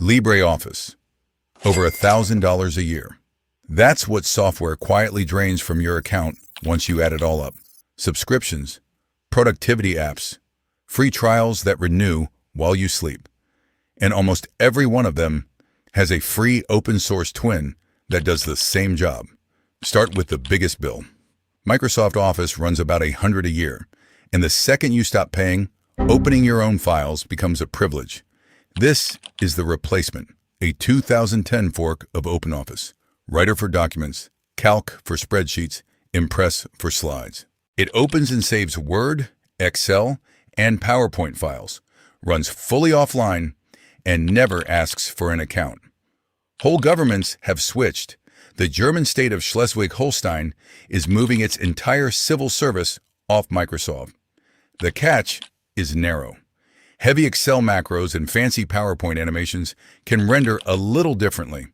LibreOffice, over $1,000 a year. That's what software quietly drains from your account once you add it all up. Subscriptions, productivity apps, free trials that renew while you sleep. And almost every one of them has a free open source twin that does the same job. Start with the biggest bill. Microsoft Office runs about $100 a year, and the second you stop paying, opening your own files becomes a privilege. This is the replacement, a 2010 fork of OpenOffice. Writer for documents, Calc for spreadsheets, Impress for slides. It opens and saves Word, Excel, and PowerPoint files, runs fully offline, and never asks for an account. Whole governments have switched. The German state of Schleswig-Holstein is moving its entire civil service off Microsoft. The catch is narrow. Heavy Excel macros and fancy PowerPoint animations can render a little differently.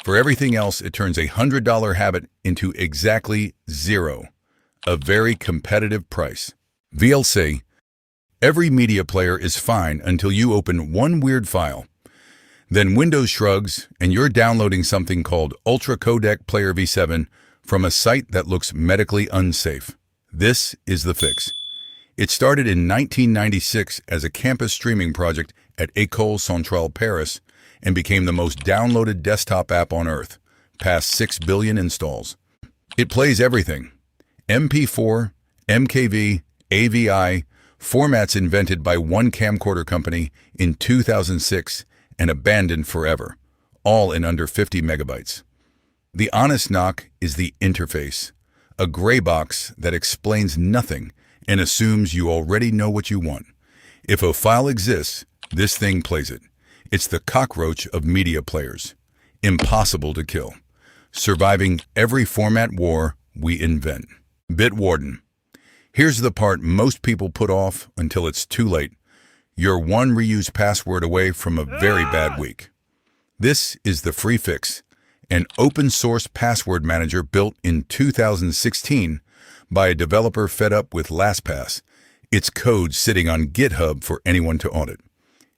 For everything else, it turns a $100 habit into exactly zero, a very competitive price. VLC. Every media player is fine until you open one weird file. Then Windows shrugs and you're downloading something called Ultra Codec Player V7 from a site that looks medically unsafe. This is the fix. It started in 1996 as a campus streaming project at École Centrale Paris and became the most downloaded desktop app on Earth, past 6 billion installs. It plays everything. MP4, MKV, AVI, formats invented by one camcorder company in 2006 and abandoned forever, all in under 50 megabytes. The honest knock is the interface, a gray box that explains nothing and assumes you already know what you want. If a file exists, this thing plays it. It's the cockroach of media players. Impossible to kill. Surviving every format war we invent. Bitwarden. Here's the part most people put off until it's too late. You're one reused password away from a very bad week. This is the free fix, an open source password manager built in 2016 by a developer fed up with LastPass. Its code sitting on GitHub for anyone to audit.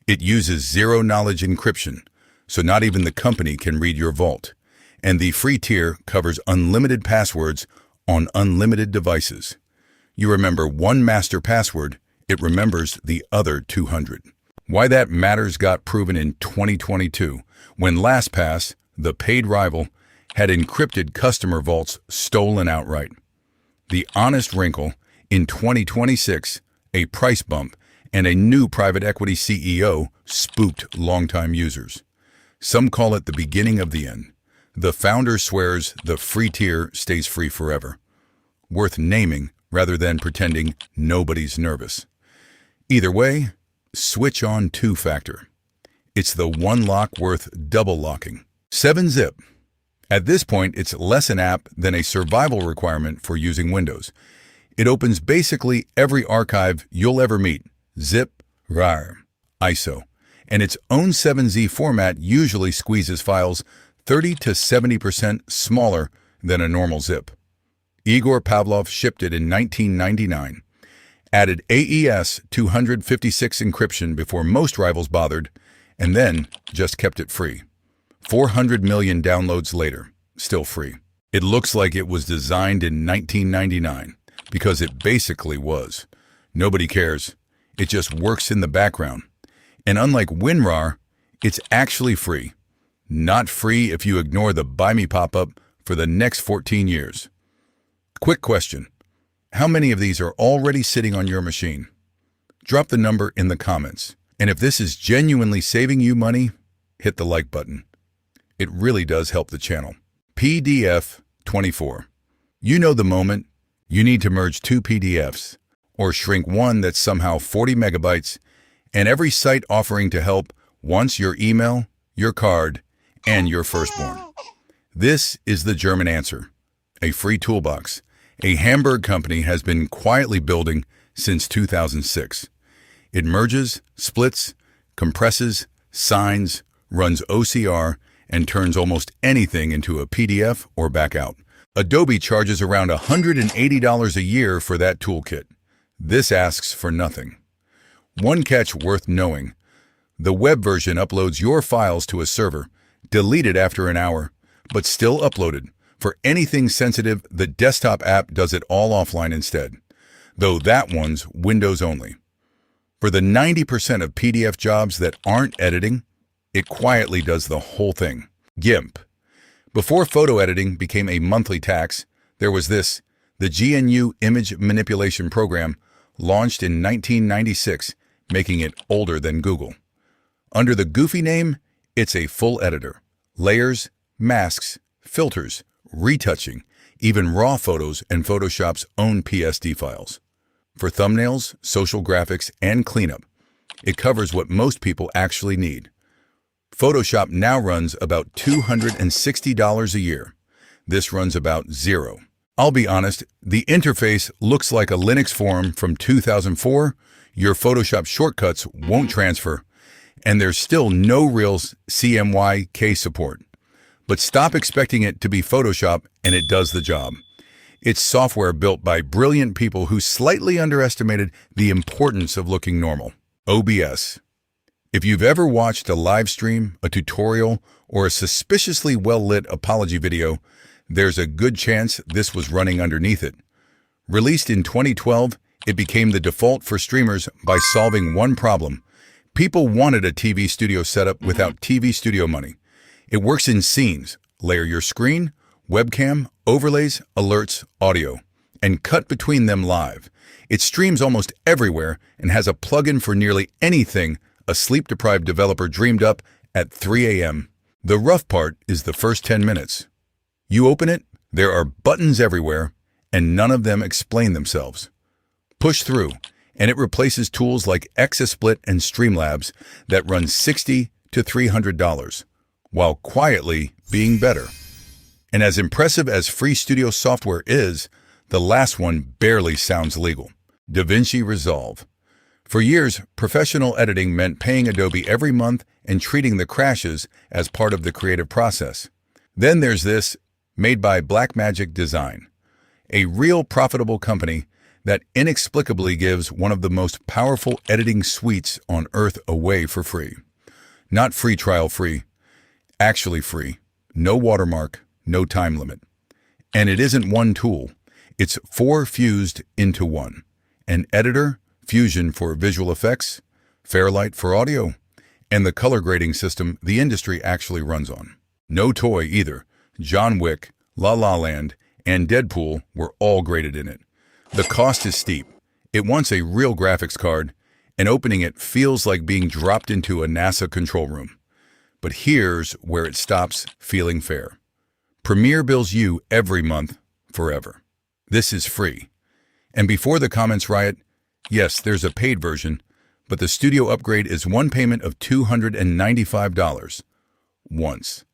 It uses zero-knowledge encryption, so not even the company can read your vault. And the free tier covers unlimited passwords on unlimited devices. You remember one master password, it remembers the other 200. Why that matters got proven in 2022, when LastPass, the paid rival, had encrypted customer vaults stolen outright. The honest wrinkle, in 2026, a price bump and a new private equity CEO spooked longtime users. Some call it the beginning of the end. The founder swears the free tier stays free forever. Worth naming rather than pretending nobody's nervous. Either way, switch on two-factor. It's the one lock worth double locking. 7-Zip. At this point, it's less an app than a survival requirement for using Windows. It opens basically every archive you'll ever meet. Zip, RAR, ISO. And its own 7Z format usually squeezes files 30 to 70% smaller than a normal zip. Igor Pavlov shipped it in 1999. Added AES 256 encryption before most rivals bothered, and then just kept it free. 400 million downloads later, still free. It looks like it was designed in 1999, because it basically was. Nobody cares. It just works in the background. And unlike WinRAR, it's actually free. Not free if you ignore the Buy Me pop-up for the next 14 years. Quick question. How many of these are already sitting on your machine? Drop the number in the comments. And if this is genuinely saving you money, hit the like button. It really does help the channel. PDF 24. You know the moment you need to merge two PDFs or shrink one that's somehow 40 megabytes, and every site offering to help wants your email, your card, and your firstborn. This is the German answer, a free toolbox. A Hamburg company has been quietly building since 2006. It merges, splits, compresses, signs, runs OCR, and turns almost anything into a PDF or back out. Adobe charges around $180 a year for that toolkit. This asks for nothing. One catch worth knowing. The web version uploads your files to a server, deleted after an hour, but still uploaded. For anything sensitive, the desktop app does it all offline instead, though that one's Windows only. For the 90% of PDF jobs that aren't editing, it quietly does the whole thing. GIMP. Before photo editing became a monthly tax, there was this, the GNU Image Manipulation Program, launched in 1996, making it older than Google. Under the goofy name, it's a full editor. Layers, masks, filters, retouching, even raw photos and Photoshop's own PSD files. For thumbnails, social graphics, and cleanup, it covers what most people actually need. Photoshop now runs about $260 a year. This runs about $0. I'll be honest, the interface looks like a Linux form from 2004, your Photoshop shortcuts won't transfer, and there's still no real CMYK support. But stop expecting it to be Photoshop and it does the job. It's software built by brilliant people who slightly underestimated the importance of looking normal. OBS. If you've ever watched a live stream, a tutorial, or a suspiciously well-lit apology video, there's a good chance this was running underneath it. Released in 2012, it became the default for streamers by solving one problem. People wanted a TV studio setup without TV studio money. It works in scenes. Layer your screen, webcam, overlays, alerts, audio, and cut between them live. It streams almost everywhere and has a plugin for nearly anything a sleep-deprived developer dreamed up at 3 a.m. The rough part is the first 10 minutes. You open it, there are buttons everywhere, and none of them explain themselves. Push through, and it replaces tools like XSplit and Streamlabs that run $60 to $300, while quietly being better. And as impressive as free studio software is, the last one barely sounds legal. DaVinci Resolve. For years, professional editing meant paying Adobe every month and treating the crashes as part of the creative process. Then there's this, made by Blackmagic Design, a real profitable company that inexplicably gives one of the most powerful editing suites on earth away for free. Not free trial free, actually free, no watermark, no time limit. And it isn't one tool, it's 4 fused into one. An editor, Fusion for visual effects, Fairlight for audio, and the color grading system the industry actually runs on. No toy either. John Wick, La La Land, and Deadpool were all graded in it. The cost is steep. It wants a real graphics card, and opening it feels like being dropped into a NASA control room. But here's where it stops feeling fair. Premiere bills you every month, forever. This is free. And before the comments riot, yes, there's a paid version, but the studio upgrade is one payment of $295. Once.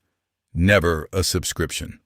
Never a subscription.